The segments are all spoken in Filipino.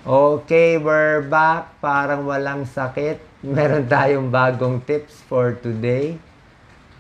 Okay, we're back. Parang walang sakit. Meron tayong bagong tips for today.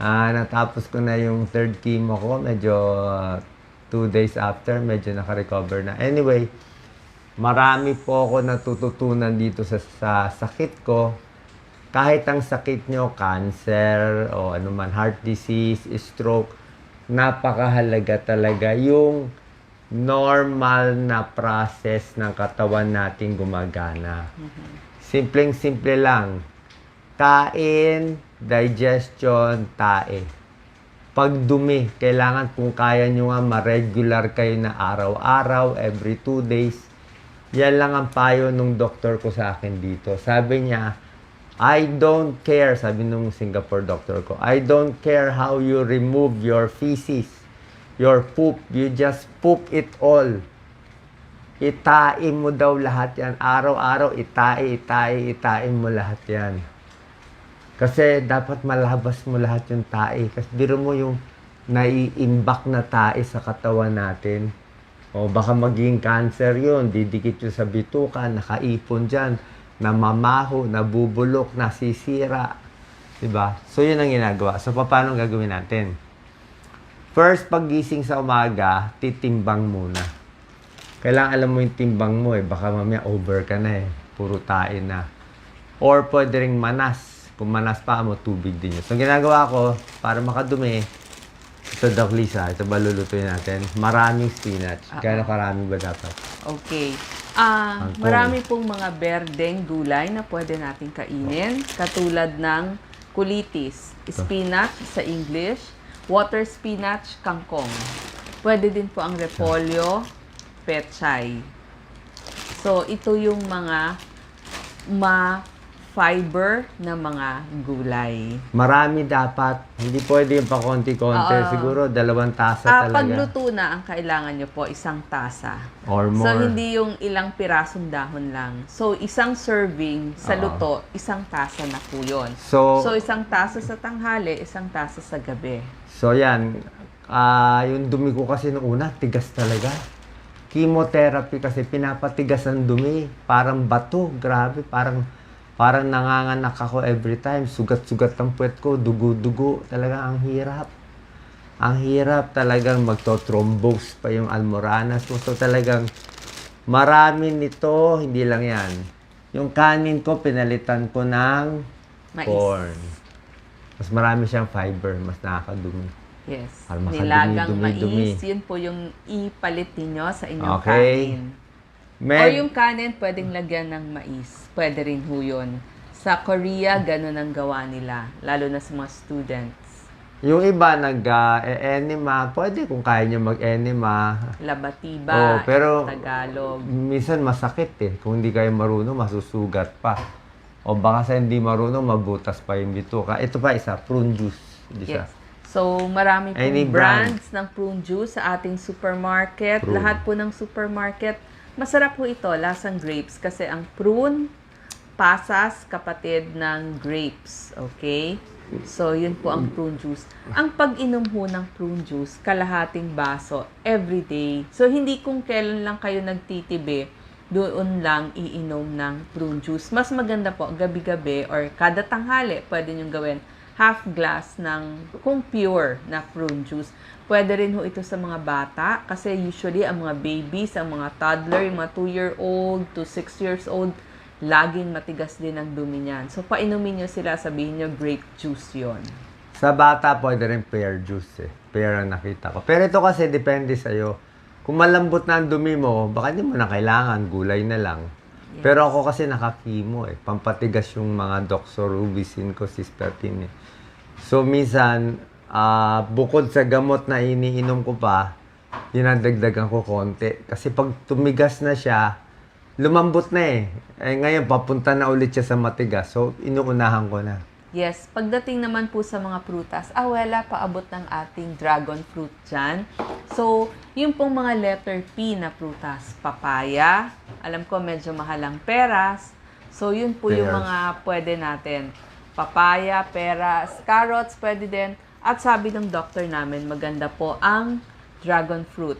Natapos ko na yung third chemo ko. Medyo 2 days after, medyo naka-recover na. Anyway, marami po ako natututunan dito sa sakit ko. Kahit ang sakit nyo, cancer o anuman, heart disease, stroke, napakahalaga talaga yung normal na process ng katawan natin gumagana. Simpleng-simple lang. Kain, digestion, tae. Pagdumi, kailangan kung kaya nyo nga ma-regular kayo na araw-araw, every 2 days. Yan lang ang payo nung doktor ko sa akin dito. Sabi niya, I don't care, sabi nung Singapore doctor ko, I don't care how you remove your feces, your poop, you just poop it all. Itain mo daw lahat yan. Araw-araw, itain mo lahat yan. Kasi dapat malabas mo lahat yung tae. Kasi biro mo yung naiimbak na tae sa katawan natin. O baka maging cancer yun, didikit yun sa bituka, nakaipon dyan, namamaho, nabubulok, nasisira. Diba? So, yun ang ginagawa. So, paano gagawin natin? First, paggising sa umaga, titimbang muna. Kailangan alam mo yung timbang mo baka mamaya over ka na puro tae na. Or pwede ring manas. Kung manas pa mo, tubig din yun. So, ginagawa ko, para makadumi, ito Doc Lisa, ito ba lulutuin natin? Maraming spinach. Gano'ng karami ba dapat? Okay. Marami pong mga berdeng gulay na pwede natin kainin. Katulad ng kulitis, spinach sa English, water spinach, kangkong. Pwede din po ang repolyo, pechay. So, ito yung mga fiber na mga gulay. Marami dapat. Hindi pwede yung pakonti-konti. Siguro 2 tasa talaga. Pagluto na, ang kailangan nyo po 1 tasa. Or more. So, hindi yung ilang pirasong dahon lang. So, 1 serving sa luto, 1 tasa na po yun. So, 1 tasa sa tanghali, 1 tasa sa gabi. So, yan. Yung dumi ko kasi noong una, tigas talaga. Chemotherapy kasi pinapatigas ang dumi. Parang bato. Grabe. Parang nanganganak ako every time. Sugat-sugat ang puwet ko. Dugo-dugo. Talaga ang hirap. Ang hirap talagang magto-thrombose pa yung almoranas mo. So, talagang marami nito. Hindi lang yan. Yung kanin ko, pinalitan ko ng Mais. corn. Mas marami siyang fiber. Mas nakakadumi. Yes. Para makadumi, Nilagang dumi. mais, yun po yung ipalit ninyo sa inyong Okay. kanin. Or yung kanin, pwedeng lagyan ng mais. Pwede rin ho yun. Sa Korea, ganun ang gawa nila. Lalo na sa mga students. Yung iba nag-enema, pwede kung kaya nyo mag-enema. Labatiba, pero Tagalog. minsan masakit Kung hindi kayo marunong, masusugat pa. O baka sa hindi marunong, mabutas pa yung bituka. Ito pa isa, prune juice. Isa. Yes. So, marami Any pong brands ng prune juice sa ating supermarket. Prune. Lahat po ng supermarket. Masarap po ito, lasang grapes. Kasi ang prune, pasas, kapatid ng grapes. Okay? So, yun po ang prune juice. Ang pag-inom ho ng prune juice, kalahating baso, everyday. So, hindi kung kailan lang kayo nagtitibi, doon lang iinom ng prune juice. Mas maganda po, gabi-gabi or kada tanghali, pwede nyo gawin half glass ng kung pure na prune juice. Pwede rin ho ito sa mga bata kasi usually ang mga babies, ang mga toddler, yung mga 2-year-old to 6 years old, laging matigas din ang dumi niyan. So, painumin nyo sila, sabihin nyo grape juice yon. Sa bata, pwede rin pear juice Pear ang nakita ko. Pero ito kasi, depende sa'yo. Kung malambot na ang dumi mo, baka hindi mo na kailangan, gulay na lang. Yes. Pero ako kasi nakakimo Pampatigas yung mga doxorubicin ko, cisplatin So, minsan, bukod sa gamot na iniinom ko pa, dinadagdagan ko konti. Kasi pag tumigas na siya, lumambot na ngayon, papunta na ulit siya sa matigas. So, inuunahan ko na. Yes, pagdating naman po sa mga prutas, wala paabot ng ating dragon fruit dyan. So, yung pong mga letter P na prutas, papaya, alam ko medyo mahal ang peras. So, yun po yung Pears. mga pwede natin. Papaya, peras, carrots, pwede din. At sabi ng doctor namin, maganda po ang dragon fruit.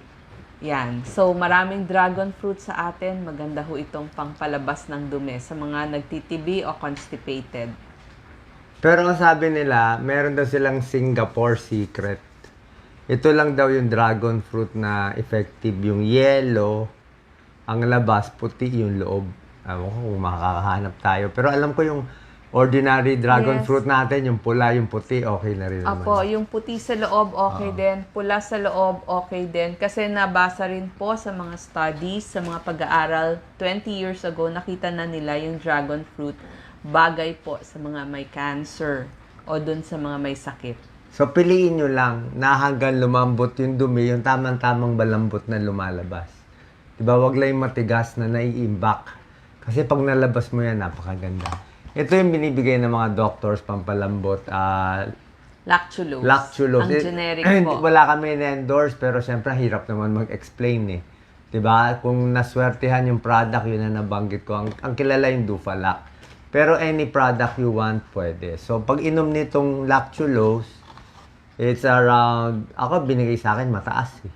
Yan. So, maraming dragon fruit sa atin. Maganda ho itong pangpalabas ng dumi sa mga nagtitibi o constipated. Pero ang sabi nila, meron daw silang Singapore secret. Ito lang daw yung dragon fruit na effective. Yung yellow, ang labas, puti yung loob. Ewan ko kung makakahanap tayo. Pero alam ko yung ordinary dragon Yes. fruit natin, yung pula, yung puti, okay na rin naman. Apo, yung puti sa loob, okay din. Pula sa loob, okay din. Kasi nabasa rin po sa mga studies, sa mga pag-aaral, 20 years ago, nakita na nila yung dragon fruit bagay po sa mga may cancer o dun sa mga may sakit. So, piliin nyo lang na hanggang lumambot yung dumi, yung tamang-tamang balambot na lumalabas. Diba, wag lang yung matigas na naiimbak. Kasi pag nalabas mo yan, napakaganda. Ito yung binibigay ng mga doctors, pampalambot. Lactulose. Lactulose. Ang generic po. Wala kami na-endorse, pero syempre, hirap naman mag-explain eh. Diba? Kung naswertihan yung product, yun na nabanggit ko. Ang kilala yung Dufalac. Pero any product you want, pwede. So, pag inom nitong lactulose, it's around, ako binigay sa akin, mataas eh.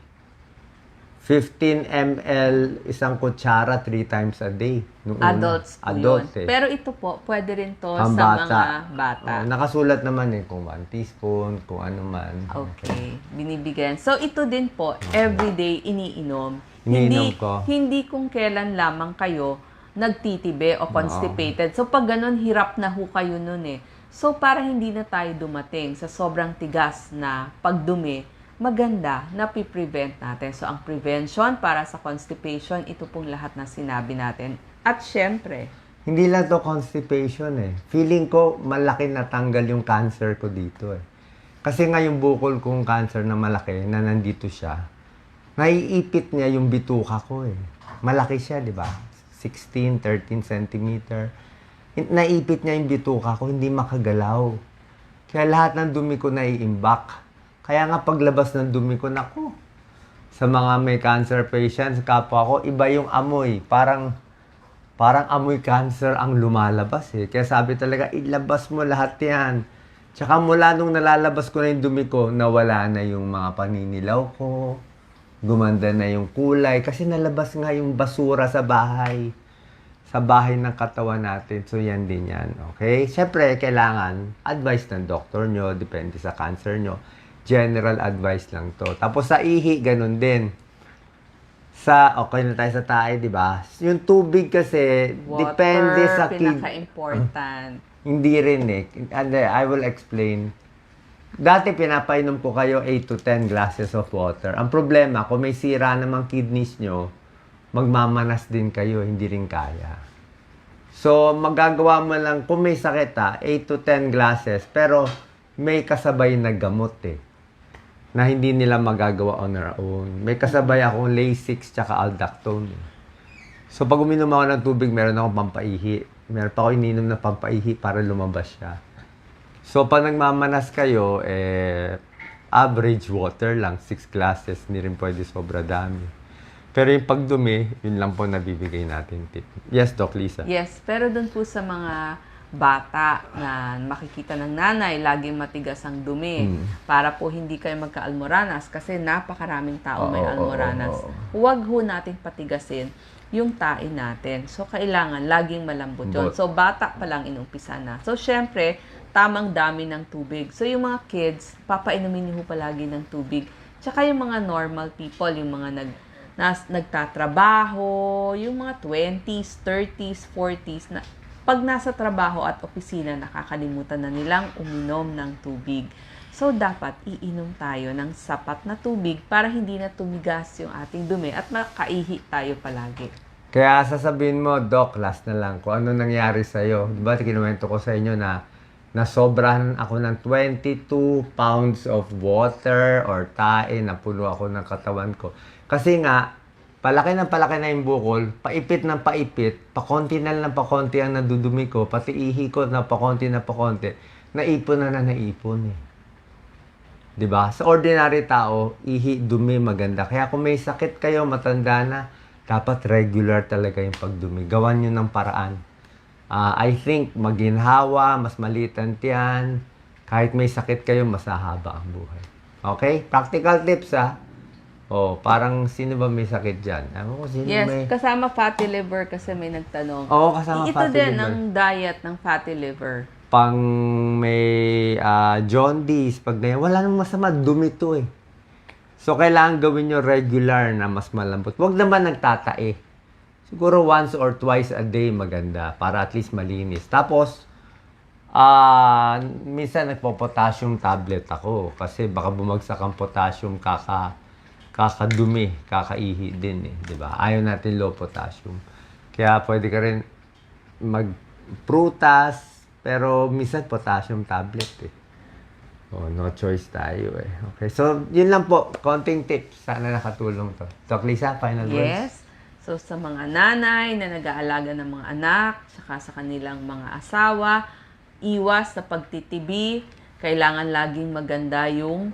15 ml, isang kutsara, 3 times a day. Nung una. Adults po Adult, yun. eh. Pero ito po, pwede rin to sa Pambata. mga bata. Oh, nakasulat naman eh, kung 1 teaspoon, kung ano man. Okay, binibigyan. So, ito din po, everyday iniinom. Iniinom ko. Hindi kung kailan lamang kayo nagtitibe o constipated. So, pag ganun, hirap na ho kayo nun eh. So, para hindi na tayo dumating sa sobrang tigas na pagdumi, maganda na prevent natin. So, ang prevention para sa constipation, ito pong lahat na sinabi natin. At syempre, Hindi lang to constipation eh. Feeling ko malaki natanggal yung cancer ko dito eh. Kasi nga yung bukol kong cancer na malaki, na nandito siya, naiipit niya yung bituka ko eh. Malaki siya, di ba? 16, 13 centimeter. Naipit niya yung bituka ko, hindi makagalaw. Kaya lahat ng dumi ko naiimbak. Kaya nga paglabas ng dumi ko, naku, sa mga may cancer patients, kapwa ko, iba yung amoy. Parang amoy cancer ang lumalabas eh. Kaya sabi talaga, ilabas mo lahat yan. Tsaka mula nung nalalabas ko na yung dumi ko, nawala na yung mga paninilaw ko. Gumanda na yung kulay. Kasi nalabas nga yung basura sa bahay. Sa bahay ng katawan natin. So, yan din yan. Okay? Siyempre, kailangan advice ng doktor nyo. Depende sa cancer nyo. General advice lang to. Tapos sa ihi, ganun din. Okay na tayo sa tae, di ba? Yung tubig kasi, water, depende sa pinaka-important. Hindi rin eh. And I will explain. Dati pinapainom ko kayo 8 to 10 glasses of water. Ang problema, kung may sira namang kidneys nyo, magmamanas din kayo, hindi rin kaya. So, magagawa mo lang, kung may sakit 8 to 10 glasses, pero may kasabay na gamot eh, na hindi nila magagawa on their own. May kasabay akong Lasix tsaka Aldactone. So, pag uminom ako ng tubig, meron akong pampaihi. Meron pa ako ininom na pampaihi para lumabas siya. So, pag nagmamanas kayo, average water lang, 6 glasses. Hindi rin pwede sobra dami. Pero yung pagdumi, yun lang po nabibigay natin tip. Yes, Doc Lisa? Yes, pero dun po sa mga bata na makikita ng nanay, laging matigas ang dumi. Para po hindi kayo magka-almoranas kasi napakaraming tao may almoranas. Huwag ho natin patigasin yung tae natin. So, kailangan laging malambot yun. So, bata pa lang inumpisa na. So, syempre, tamang dami ng tubig. So, yung mga kids, papainumin niyo palagi ng tubig. Tsaka yung mga normal people, yung mga nagtatrabaho, yung mga 20s, 30s, 40s, na pag nasa trabaho at opisina, nakakalimutan na nilang uminom ng tubig. So, dapat iinom tayo ng sapat na tubig para hindi na tumigas yung ating dumi at makaihi tayo palagi. Kaya sasabihin mo, Doc, last na lang, kung ano nangyari sa'yo. Diba, kinuwento ko sa inyo na nasobrahan ako ng 22 pounds of water or tae, napuno ako ng katawan ko. Kasi nga, palaki na yung bukol, paipit ng paipit, pakonti na lang pakonti ang nadudumi ko, pati ihi ko na pakonti, naipon na naipon eh. Diba? Sa ordinary tao, ihi, dumi, maganda. Kaya kung may sakit kayo, matanda na, dapat regular talaga yung pagdumi. Gawan nyo ng paraan. I think, maginhawa, mas maliit ang tiyan, kahit may sakit kayo, mas hahaba ang buhay. Okay? Practical tips Oh, parang sino ba may sakit dyan? Ewan ko sino Yes, may... kasama fatty liver kasi may nagtanong. Oo, kasama Ito fatty din liver. ang diet ng fatty liver. Pang may jaundice, pag ganyan, wala nang masama, dumi to eh. So, kailangan gawin nyo regular na mas malambot. Huwag naman nagtatae. Siguro once or twice a day maganda para at least malinis. Tapos, minsan nagpo-potassium tablet ako kasi baka bumagsak ang potassium kakadumi, kakaihi din eh, 'di ba? Ayaw natin low potassium. Kaya pwede ka rin magprutas, pero minsan potassium tablet eh. Oh, no choice tayo eh. Okay, so yun lang po, konting tips. Sana nakatulong to. Doc Lisa, final words? Yes. So, sa mga nanay na nag-aalaga ng mga anak, saka sa kanilang mga asawa, iwas sa pagtitibi. Kailangan laging maganda yung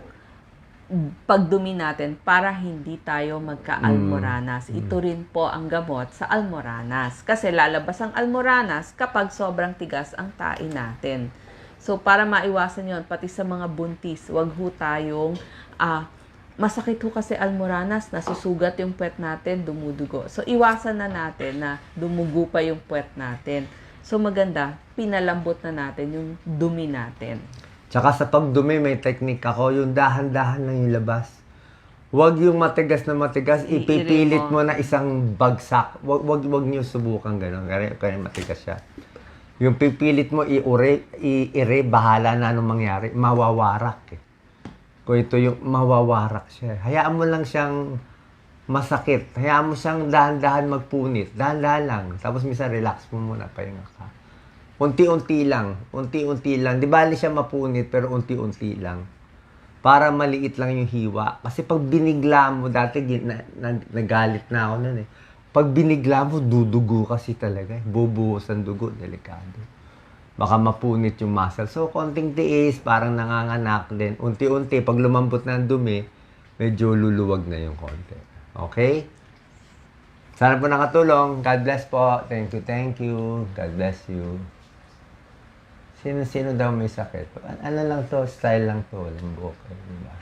pagdumi natin para hindi tayo magka-almoranas. Ito rin po ang gamot sa almoranas. Kasi lalabas ang almoranas kapag sobrang tigas ang tae natin. So, para maiwasan yon pati sa mga buntis, wag ho tayong masakit ho kasi almoranas, nasusugat yung puwet natin, dumudugo. So, iwasan na natin na dumugo pa yung puwet natin. So, maganda, pinalambot na natin yung dumi natin. Tsaka sa pagdumi, may technique ako, yung dahan-dahan lang yung labas. Huwag yung matigas na matigas, ipipilit mo na isang bagsak. Huwag niyo subukan gano'n, kaya matigas siya. Yung pipilit mo, i-ire, bahala na anong mangyari, mawawarak eh. Kung ito yung mawawarak siya. Hayaan mo lang siyang masakit. Hayaan mo siyang dahan-dahan magpunit. Dahan-dahan lang. Tapos minsan relax mo muna, pahinga ka. Unti-unti lang. Unti-unti lang. Di bali siya mapunit, pero unti-unti lang. Para maliit lang yung hiwa. Kasi pag binigla mo, dati nagalit na ako nun eh. Pag binigla mo, dudugo kasi talaga. Bubuhos ang dugo. Delikado. Baka mapunit yung muscle. So, konting tiis, parang nanganganak din. Unti-unti, pag lumambot na ang dumi, medyo luluwag na yung konti. Okay? Sana po nakatulong. God bless po. Thank you, thank you. God bless you. Sino daw may sakit? Ano lang to? Style lang to. Walang buhok. Diba?